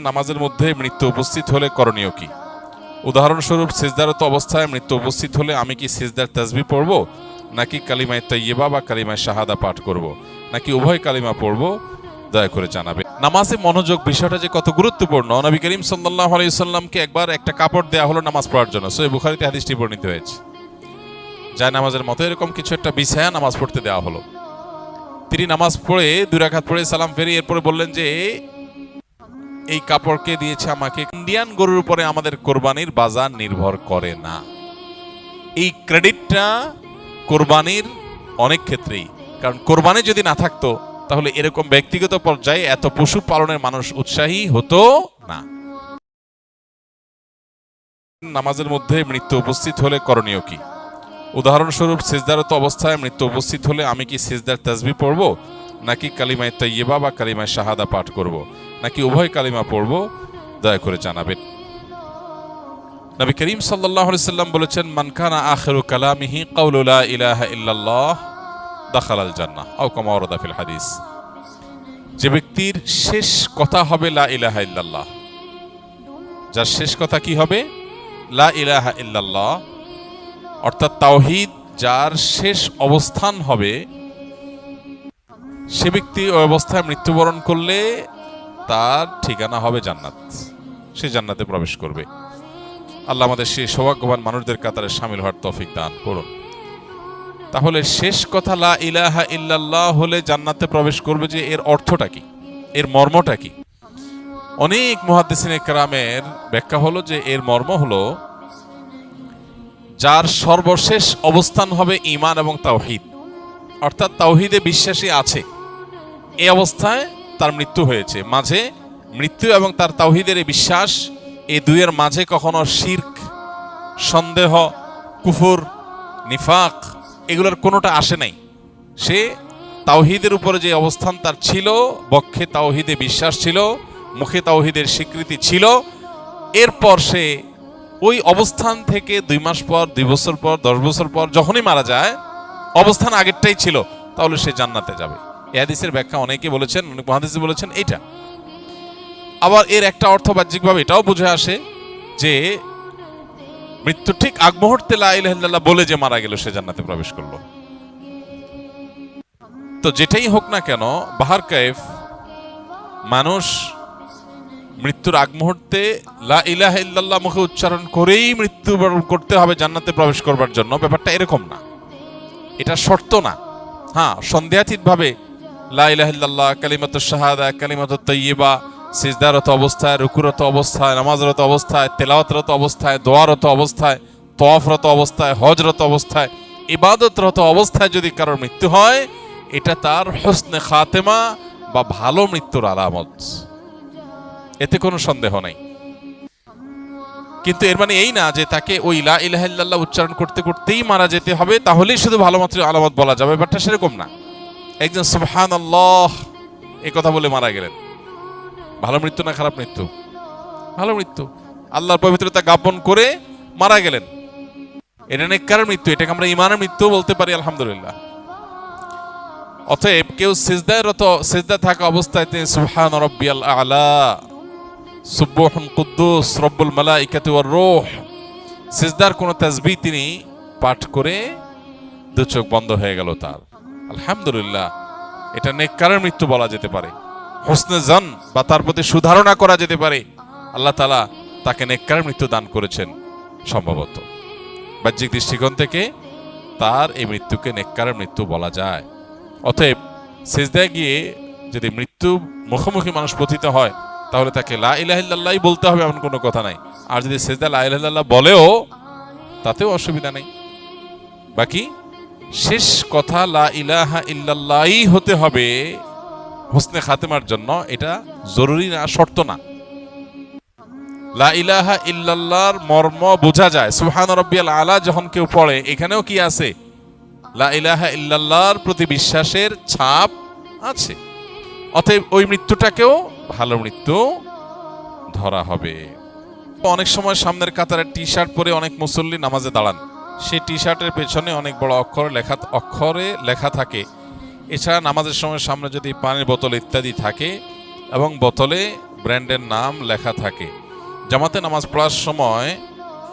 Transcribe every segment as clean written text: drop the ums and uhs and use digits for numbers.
নামাজের মধ্যে মৃত্যু উপস্থিত হলে করণীয় কি? উদাহরণস্বরূপ সিজদারত অবস্থায় মৃত্যু উপস্থিত হলে আমি কি সিজদার তাসবিহ পড়ব, নাকি কালিমায়ে তাইয়্যিবা বা কালিমায়ে শাহাদা পাঠ করব, নাকি উভয় কালিমা পড়ব? দয়া করে জানাবে। নামাজে মনোযোগ বিষয়টা যে কত গুরুত্বপূর্ণ, নবী করিম সাল্লাল্লাহু আলাইহি ওয়াসাল্লামকে একবার একটা কাপড় দেয়া হলো নামাজ পড়ার জন্য। সহিহ বুখারীতে হাদিসটি বর্ণিত হয়েছে। যায় নামাজের মতো এরকম কিছু একটা বিছায়া নামাজ পড়তে দেওয়া হলো। তিনি নামাজ পড়ে 2 রাকাত পড়ে সালাম ফিরিয়ে এরপরে বললেন যে এই কাপড়কে দিয়েছে আমাকে। ইন্ডিয়ান গরুর উপরে আমাদের কোরবানির বাজার নির্ভর করে না। এই ক্রেডিটটা কোরবানির অনেক ক্ষেত্রেই, কারণ কোরবানি যদি না থাকতো তাহলে এরকম ব্যক্তিগত পর্যায়ে এত পশু পালনের মানুষ উৎসাহী হতো না। নামাজের মধ্যে মৃত্যু উপস্থিত হলে করণীয় কি? উদাহরণস্বরূপ সিজদারত অবস্থায় মৃত্যু উপস্থিত হলে আমি কি সিজদার তাসবিহ পড়ব, নাকি কালিমায়ে তাইয়্যিবা বা কালিমায়ে শাহাদা পাঠ করব, নাকি উভয় কালিমা পড়ব? দয়া করে জানাবেন। নবী করিম সাল্লাল্লাহু আলাইহি সাল্লাম বলেছেন, মান কানা আখিরু কালামিহি কাউলু লা ইলাহা ইল্লাল্লাহ দাখালাল জান্নাহ আও কামা ওয়ারাদা ফিল হাদিস। যে ব্যক্তির শেষ কথা হবে লা ইলাহা ইল্লাল্লাহ, যার শেষ কথা কি হবে? লা ইলাহা ইল্লাল্লাহ, অর্থাৎ তাওহীদ যার শেষ অবস্থান হবে, সে ব্যক্তি ওই অবস্থায় মৃত্যুবরণ করলে তার ঠিকানা হবে জান্নাত, সে জান্নাতে প্রবেশ করবে। আল্লাহ আমাদের সেই সৌভাগ্যবান মানুষদের কাতারে শামিল হওয়ার তৌফিক দান করুন। তাহলে শেষ কথা লা ইলাহা ইল্লাল্লাহ হলে জান্নাতে প্রবেশ করবে, যে এর অর্থটা কি, এর মর্মটা কি? অনেক মুহাদ্দিসিনে কেরামের ব্যাখ্যা হলো যে এর মর্ম হলো যার সর্বশেষ অবস্থান হবে ঈমান এবং তাওহীদ, অর্থাৎ তাওহীদে বিশ্বাসী আছে, এই অবস্থায় তার মৃত্যু হয়েছে। মাঝে মৃত্যু এবং তার তাওহীদের এই বিশ্বাস, এই দুইয়ের মাঝে কখনো শিরক, সন্দেহ, কুফর, নিফাক এগুলোর কোনোটা আসে নাই। সে তাওহীদের উপরে যে অবস্থান তার ছিল, বক্ষে তাওহীদে বিশ্বাস ছিল, মুখে তাওহীদের স্বীকৃতি ছিল, এরপর সে ওই অবস্থান থেকে 2 মাস পর, 2 বছর পর, 10 বছর পর যখনই মারা যায়, অবস্থান আগেরটাই ছিল, তাহলে সে জান্নাতে যাবে। এই হাদিসের ব্যাখ্যা অনেকে বলেছেন, অনেক মুহাদ্দিস বলেছেন এইটা। আবার এর একটা অর্থ বাহ্যিকভাবে এটাও বুঝে আসে যে মৃত্যু ঠিক আগ মুহূর্তে লা ইলাহা ইল্লাল্লাহ বলে যে মারা গেল, সে জান্নাতে প্রবেশ করলো। তো যেটাই হোক না কেন, বাহার কাইফ মানুষ মৃত্যুর আগ মুহূর্তে লা ইলাহা ইল্লাল্লাহ মুখে উচ্চারণ করেই মৃত্যুবরণ করতে হবে জান্নাতে প্রবেশ করবার জন্য, ব্যাপারটা এরকম না, এটা শর্ত না। হ্যাঁ, সন্দেহাতীতভাবে লা ইলাহা ইল্লাল্লাহ, কালিমাতুশ শাহাদা, কালিমাতুত তাইয়্যিবা সিজদারত অবস্থায়, রুকুরত অবস্থায়, নামাজরত অবস্থায়, তেলাওয়াতরত অবস্থায়, দোয়ারত অবস্থায়, তওয়াফরত অবস্থায়, হজরত অবস্থায়, ইবাদতরত অবস্থায় যদি কারোর মৃত্যু হয়, এটা তার হুসনে খাতেমা বা ভালো মৃত্যুর আলামত, এতে কোনো সন্দেহ নাই। কিন্তু এর মানে এই না যে তাকে ওই লা ইলাহা ইল্লাল্লাহ উচ্চারণ করতে করতেই মারা যেতে হবে, তাহলেই শুধু ভালো মাত্র আলামত বলা যাবে, ব্যাপারটা সেরকম না। একজন সুবহানাল্লাহ এই কথা বলে মারা গেলেন, ভালো মৃত্যু না খারাপ মৃত্যু? ভালো মৃত্যু। আল্লাহর পবিত্রতা জ্ঞাপন করে মারা গেলেন, এটা নেককারের মৃত্যু, এটাকে আমরা ঈমানের মৃত্যু বলতে পারি, আলহামদুলিল্লাহ। অতএব কেউ সিজদা থাকা অবস্থায় তিনি সুবহান রাব্বিয়াল আ'লা, সুবহুন কুদ্দুস রব্বুল মালাইকাতি ওয়ার রূহ, সিজদার কোন তাসবিহ তিনি পাঠ করে 2 চোখ বন্ধ হয়ে গেল তার, আলহামদুলিল্লাহ, এটা নেককারের মৃত্যু বলা যেতে পারে। হুসনে জন বা তার প্রতি সুধারণা করা যেতে পারে, আল্লাহ তাআলা তাকে নেককারের মৃত্যু দান করেছেন সম্ভবত। বাহ্যিক দৃষ্টিকোণ থেকে তার এই মৃত্যুকে নেককারের মৃত্যু বলা যায়। অতএব সিজদায় গিয়ে যদি মৃত্যু মুখোমুখি মানুষ পতিত হয়, তাহলে তাকে লা ইলাহা ইল্লাল্লাহ বলতে হবে এমন কোনো কথা নাই। আর যদি সিজদা লা ইলাহা ইল্লাল্লাহ বলেও, তাতেও অসুবিধা নেই। বাকি শেষ কথা লা ইলাহা ইল্লাল্লাহই হতে হবে হুসনে খাতেমার জন্য, এটা জরুরি না, শর্ত না। লা ইলাহা ইল্লাল্লাহর মর্ম বোঝা যায়। সুবহান রাব্বিয়াল আলা যখন কেউ পড়ে, এখানেও কি আছে? লা ইলাহা ইল্লাল্লাহর প্রতি বিশ্বাসের ছাপ আছে। অতএব ওই মৃত্যুটাকেও ভালো মৃত্যু ধরা হবে। অনেক সময় সামনের কাতারে টি শার্ট পরে অনেক মুসল্লি নামাজে দাঁড়ান, সেই টি শার্টের পেছনে অনেক বড় অক্ষরে লেখা থাকে। এছাড়া নামাজের সময় সামনে যদি পানির বোতল ইত্যাদি থাকে এবং বোতলে ব্র্যান্ডের নাম লেখা থাকে, জামাতে নামাজ পড়ার সময়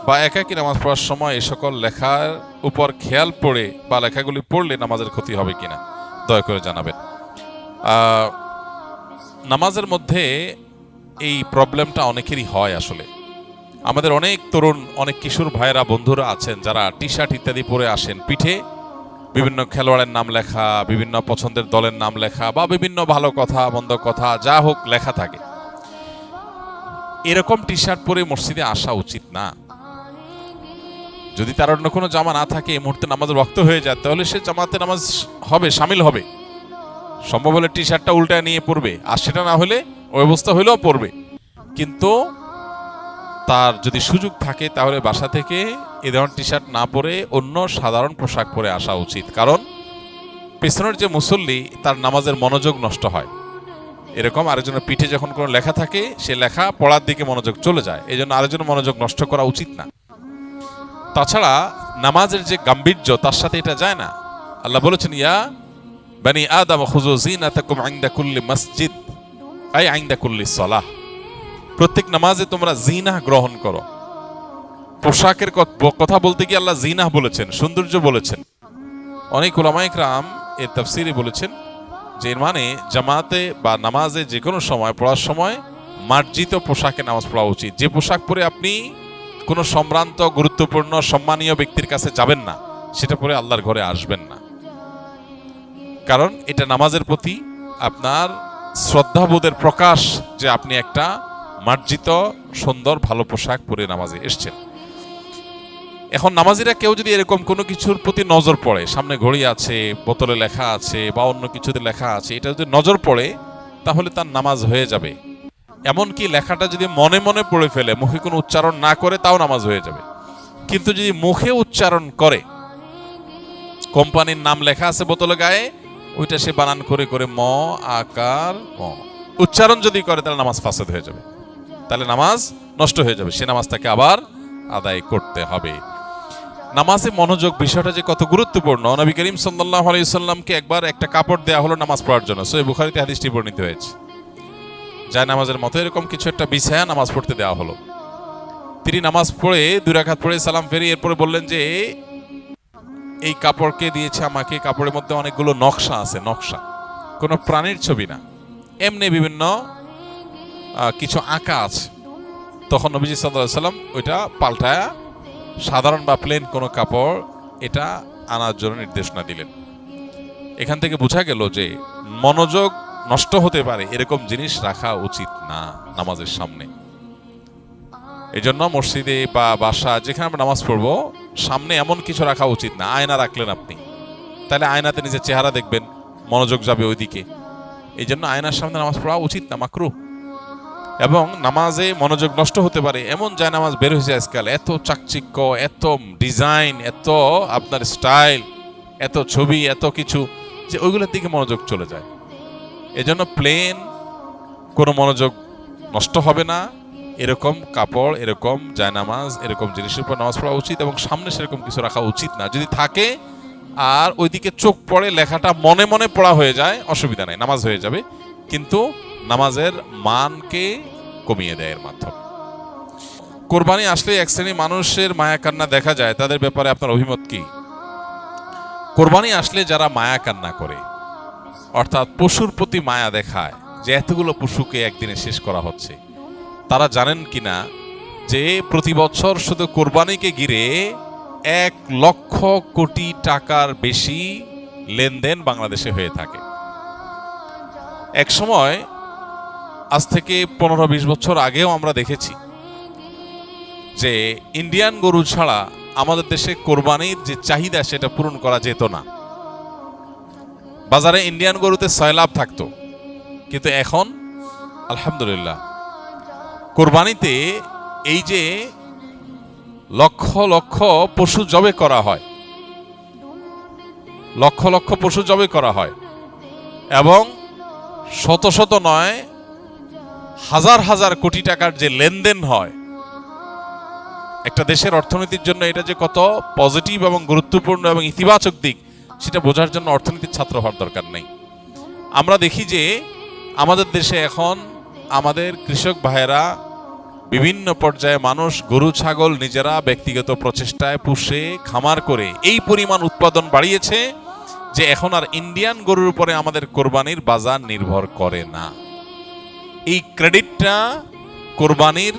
বা একাকী নামাজ পড়ার সময় এই সকল লেখার উপর খেয়াল পড়ে বা লেখাগুলি পড়লে নামাজের ক্ষতি হবে কিনা দয়া করে জানাবেন। নামাজের মধ্যে এই প্রবলেমটা অনেকেরই হয়। আসলে আমাদের অনেক তরুণ, অনেক কিশোর ভাইয়েরা, বন্ধুরা আছেন যারা টি শার্ট ইত্যাদি পরে আসেন, পিঠে বিভিন্ন খেলোয়াড়ের নাম লেখা, বিভিন্ন পছন্দের দলের নাম লেখা বা বিভিন্ন ভালো কথা মন্দ কথা যা হোক লেখা থাকে। এরকম টি শার্ট পরে মসজিদে আসা উচিত না। যদি তার অন্য কোনো জামা না থাকে, এই মুহূর্তে নামাজ রক্ত হয়ে যায়, তাহলে সে জামাতে নামাজ হবে, সামিল হবে। সম্ভব হলে টি শার্টটা উল্টায় নিয়ে পড়বে, আর সেটা না হলে ওই অবস্থা হলেও পড়বে। কিন্তু তার যদি সুযোগ থাকে তাহলে বাসা থেকে এই ধরনের টি শার্ট না পরে অন্য সাধারণ পোশাক পরে আসা উচিত। কারণ পেছনের যে মুসল্লি, তার নামাজের মনোযোগ নষ্ট হয়। এরকম আরেকজনের পিঠে যখন কোনো লেখা থাকে, সে লেখা পড়ার দিকে মনোযোগ চলে যায়, এই জন্য আরেকজনের মনোযোগ নষ্ট করা উচিত না। তাছাড়া নামাজের যে গাম্ভীর্য, তার সাথে এটা যায় না। আল্লাহ বলেছেন, ইয়া বানি আদম খুযু যিনাতাকুম ইনদা কুল্লি মসজিদ আই ইনদা কুল্লি সালাহ। প্রত্যেক নামাজে তোমরা জিনাহ গ্রহণ করো। পোশাকের কথা বলতে গিয়ে আল্লাহ জিনাহ বলেছেন, সৌন্দর্য বলেছেন। অনেক উলামায়ে কেরাম এর তাফসীরে বলেছেন যে এর মানে জামাতে বা নামাজে যে কোনো সময় পড়ার সময় মার্জিত পোশাকে নামাজ পড়া উচিত। যে পোশাক পরে আপনি কোনো সম্ভ্রান্ত, গুরুত্বপূর্ণ, সম্মানীয় ব্যক্তির কাছে যাবেন না, সেটা পরে আল্লাহর ঘরে আসবেন না। কারণ এটা নামাজের প্রতি আপনার শ্রদ্ধাবোধের প্রকাশ যে আপনি একটা মার্জিত, সুন্দর, ভালো পোশাক পরে নামাজে এসছেন। এখন নামাজিরা কেউ যদি এরকম কোনো কিছুর প্রতি নজর পড়ে, সামনে ঘড়ি আছে, বোতলে লেখা আছে বা অন্য কিছুতে লেখা আছে, এটা যদি নজর পড়ে তাহলে তার নামাজ হয়ে যাবে। এমনকি লেখাটা যদি মনে মনে পড়ে ফেলে, মুখে কোনো উচ্চারণ না করে, তাও নামাজ হয়ে যাবে। কিন্তু যদি মুখে উচ্চারণ করে, কোম্পানির নাম লেখা আছে বোতলে গায়ে, ওইটা সে বানান করে করে ম আকার ম উচ্চারণ যদি করে, তাহলে নামাজ ফাসাদ হয়ে যাবে, তাহলে নামাজ নষ্ট হয়ে যাবে। সে নামাজটাকে আবার আদায় করতে হবে। নামাজে মনোযোগ বিষয়টা যে কত গুরুত্বপূর্ণ, নবী করিম সাল্লাল্লাহু আলাইহি ওয়াসাল্লামকে একবার একটা কাপড় দেয়া হলো নামাজ পড়ার জন্য। সহিহ বুখারীতে হাদিসটি বর্ণিত হয়েছে। যায় নামাজের মতো এরকম কিছু একটা বিছায়া নামাজ পড়তে দেওয়া হলো। তিনি নামাজ পড়ে 2 রাকাত পড়ে সালাম ফিরিয়ে এরপরে বললেন যে এই কাপড়কে দিয়েছে আমাকে, কাপড়ের মধ্যে অনেকগুলো নকশা আছে, নকশা, কোনো প্রাণীর ছবি না, এমনি বিভিন্ন কিছু আঁকা আছে। তখন নবীজি সাল্লাল্লাহু আলাইহি ওয়াসাল্লাম ওইটা পাল্টায়া সাধারণ বা প্লেন কোনো কাপড় এটা আনার জন্য নির্দেশনা দিলেন। এখান থেকে বোঝা গেল যে মনোযোগ নষ্ট হতে পারে এরকম জিনিস রাখা উচিত না নামাজের সামনে। এই জন্য মসজিদে বা বাসা যেখানে আমরা নামাজ পড়বো, সামনে এমন কিছু রাখা উচিত না। আয়না রাখলেন আপনি, তাহলে আয়নাতে নিজের চেহারা দেখবেন, মনোযোগ যাবে ওইদিকে। এই জন্য আয়নার সামনে নামাজ পড়া উচিত না, মাকরুহ। এবং নামাজে মনোযোগ নষ্ট হতে পারে এমন যায় নামাজ বের হয়েছে আজকাল, এত চাকচিক্য, এত ডিজাইন, এত আপনার স্টাইল, এত ছবি, এত কিছু, যে ওইগুলোর দিকে মনোযোগ চলে যায়। এজন্য প্লেন কোনো মনোযোগ নষ্ট হবে না, এরকম কাপড়, এরকম জায়নামাজ, এরকম জিনিসের উপর নামাজ পড়া উচিত। এবং সামনে সেরকম কিছু রাখা উচিত না। যদি থাকে আর ওইদিকে চোখ পড়ে, লেখাটা মনে মনে পড়া হয়ে যায়, অসুবিধা নাই, নামাজ হয়ে যাবে। কিন্তু নামাজের মানকে কমিয়ে দেয় এর মাধ্যমে। কোরবানি আসলে এক শ্রেণী মানুষের মায়া কান্না দেখা যায়, তাদের ব্যাপারে আপনার অভিমত কি? কোরবানি আসলে যারা মায়া কান্না করে, অর্থাৎ পশুর প্রতি মায়া দেখায়, যে এতগুলো পশুকে একদিনে শেষ করা হচ্ছে, তারা জানেন কিনা যে প্রতি বছর শুধু কোরবানিকে ঘিরে 1 লক্ষ কোটি টাকার বেশি লেনদেন বাংলাদেশে হয়ে থাকে। এক সময়, আজ থেকে 15-20 বছর আগেও আমরা দেখেছি যে ইন্ডিয়ান গরু ছাড়া আমাদের দেশে কোরবানির যে চাহিদা সেটা পূরণ করা যেত না। বাজারে ইন্ডিয়ান গরুতে সয়লাভ থাকতো, কিন্তু এখন আলহামদুলিল্লাহ কোরবানিতে এই যে লক্ষ লক্ষ পশু জবে করা হয়, লক্ষ লক্ষ পশু জবে করা হয়, এবং শত শত নয়, হাজার হাজার কোটি টাকার যে লেনদেন হয়, একটা দেশের অর্থনীতির জন্য এটা যে কত পজিটিভ এবং গুরুত্বপূর্ণ এবং ইতিবাচক দিক, সেটা বোঝার জন্য অর্থনীতির ছাত্র হওয়ার দরকার নেই। আমরা দেখি যে আমাদের দেশে এখন আমাদের কৃষক ভাইয়েরা বিভিন্ন পর্যায়ে মানুষ গরু ছাগল নিজেরা ব্যক্তিগত প্রচেষ্টায় পুষে খামার করে এই পরিমাণ উৎপাদন বাড়িয়েছে যে এখন আর ইন্ডিয়ান গরুর উপরে আমাদের কোরবানির বাজার নির্ভর করে না। এই ক্রেডিটটা কোরবানির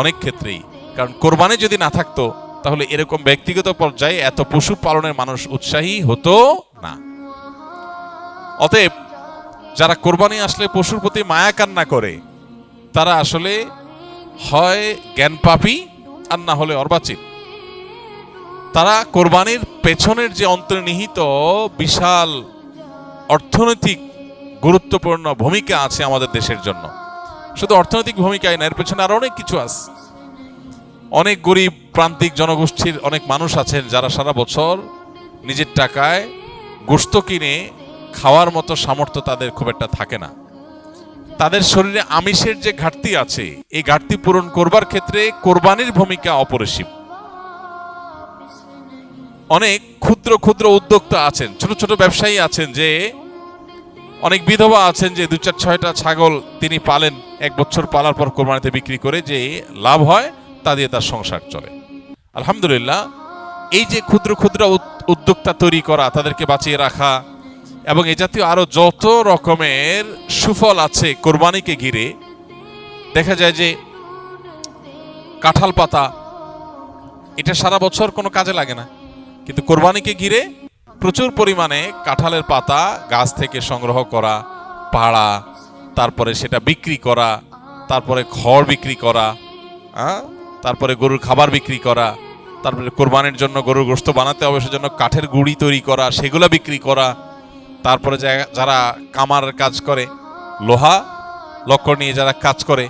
অনেক ক্ষেত্রেই, কারণ কোরবানি যদি না থাকতো তাহলে এরকম ব্যক্তিগত পর্যায়ে এত পশু পালনের মানুষ উৎসাহী হতো না। অতএব যারা কোরবানি আসলে পশুর প্রতি মায়া কান্না করে তারা আসলে হয় জ্ঞান পাপী আর না হলে অর্বাচীন। তারা কোরবানির পেছনের যে অন্তর্নিহিত বিশাল অর্থনৈতিক গুরুত্বপূর্ণ ভূমিকা আছে আমাদের দেশের জন্য, শুধু অর্থনৈতিক ভূমিকাই না, এর পেছনে আরো অনেক কিছু আছে। অনেক গরিব প্রান্তিক জনগোষ্ঠীর অনেক মানুষ আছেন যারা সারা বছর নিজের টাকায় গোশত কিনে খাওয়ার মতো সামর্থ্য তাদের খুব একটা থাকে না। তাদের শরীরে আমিষের যে ঘাটতি আছে এই ঘাটতি পূরণ করবার ক্ষেত্রে কোরবানির ভূমিকা অপরিসীম। অনেক ক্ষুদ্র ক্ষুদ্র উদ্যোক্তা আছেন, ছোট ছোট ব্যবসায়ী আছেন, যে অনেক বিধবা আছেন যে 2-4-6টা ছাগল তিনি পালেন, 1 বছর পালার পর কোরবানিতে বিক্রি করে যে লাভ হয় তা দিয়ে তার সংসার চলে। আলহামদুলিল্লাহ, এই যে ক্ষুদ্র ক্ষুদ্র উদ্যোক্তা তৈরি করা, তাদেরকে বাঁচিয়ে রাখা এবং এ জাতীয় আরো যত রকমের সুফল আছে কোরবানিকে ঘিরে। দেখা যায় যে কাঁঠাল পাতা এটা সারা বছর কোনো কাজে লাগে না, কিন্তু কোরবানিকে ঘিরে প্রচুর পরিমাণে কাঁঠালের পাতা গাছ থেকে সংগ্রহ করা, পাড়া, তারপরে সেটা বিক্রি করা, তারপরে খড় বিক্রি করা, তারপরে গরুর খাবার বিক্রি করা, তারপরে কোরবানির জন্য গরুর গোশত বানাতে হবে সেজন্য কাঠের গুঁড়ি তৈরি করা, সেগুলো বিক্রি করা, তারপরে যারা কামার কাজ করে, লোহা লক্কর নিয়ে যারা কাজ করে,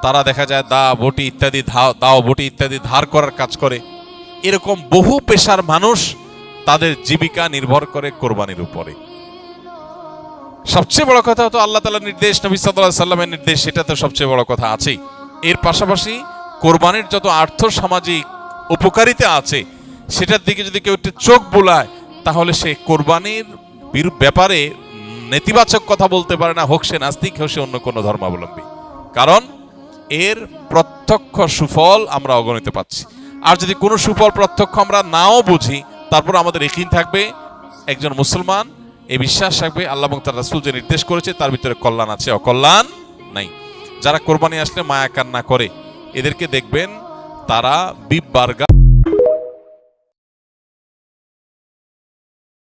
তারা দেখা যায় দাও বটি ইত্যাদি ধার করার কাজ করে। এরকম বহু পেশার মানুষ তাদের জীবিকা নির্ভর করে কোরবানির উপরে। সবচেয়ে বড় কথা তো আল্লাহ তাআলার নির্দেশ, নবী সাল্লাল্লাহু আলাইহি সাল্লামের নির্দেশ, সেটা তো সবচেয়ে বড় কথা আছেই। এর পাশাপাশি কোরবানির যত আর্থ সামাজিক উপকারিতা আছে সেটার দিকে যদি কেউ একটু চোখ বোলায় তাহলে সে কোরবানির ব্যাপারে নেতিবাচক কথা বলতে পারে না, হোক সে নাস্তিক, হোক সে অন্য কোনো ধর্মাবলম্বী। কারণ এর প্রত্যক্ষ সুফল আমরা অগণিত পাচ্ছি। আর যদি কোনো সুফল প্রত্যক্ষ আমরা নাও বুঝি, তারপর আমাদের ইয়াকিন থাকবে, একজন মুসলমান এই বিশ্বাস থাকবে আল্লাহ এবং তার রাসূল যে নির্দেশ করেছে তার ভিতরে কল্যাণ আছে, অকল্যাণ নাই। যারা কোরবানি আসলে মায়া কান্না করে এদেরকে দেখবেন তারা বিব বার্গার